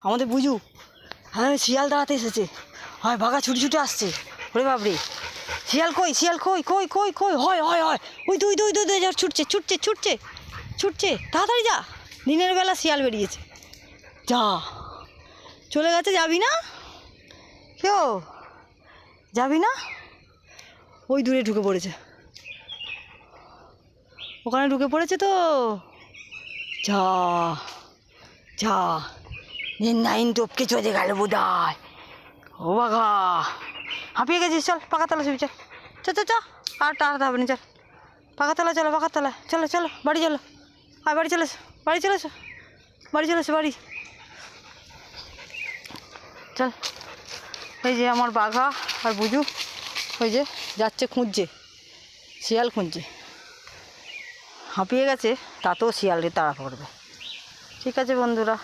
আমাদের বুঝু, হ্যাঁ শিয়াল দাঁড়াতে এসেছে, হয় ভাগা ছুটে ছুটে আসছে। ওরে বাপরে, শিয়াল কই, শিয়াল কই কই কই কই, হয় হয় হয়, ওই তুই তুই তুই তুই ছুটছে ছুটছে ছুটছে ছুটছে, তাড়াতাড়ি যা, দিনের বেলা শিয়াল বেরিয়েছে, যা চলে গেছে। যাবি না কেউ, যাবি না? ওই দূরে ঢুকে পড়েছে, ওখানে ঢুকে পড়েছে তো, যা যা, নাইন টপকে চলে গেল বোধ হয়। ও বাঘা, হাঁপিয়ে গেছিস, চল পাকাতলা শুবি, চল চল চল চল, আর টাড়াতে হবে না, চল পাকাতলা, চলো পাকাতলা, চলো চলো বাড়ি চলো, আর বাড়ি চলে এসো, বাড়ি চলে এসো, বাড়ি চলে এসো, বাড়ি চল। এই যে আমার বাঘা আর বুঝু, ওই যে যাচ্ছে, খুঁজছে শিয়াল, খুঁজছে, হাঁপিয়ে গেছে, তাতেও শিয়ালকে তাড়া পড়বে। ঠিক আছে বন্ধুরা।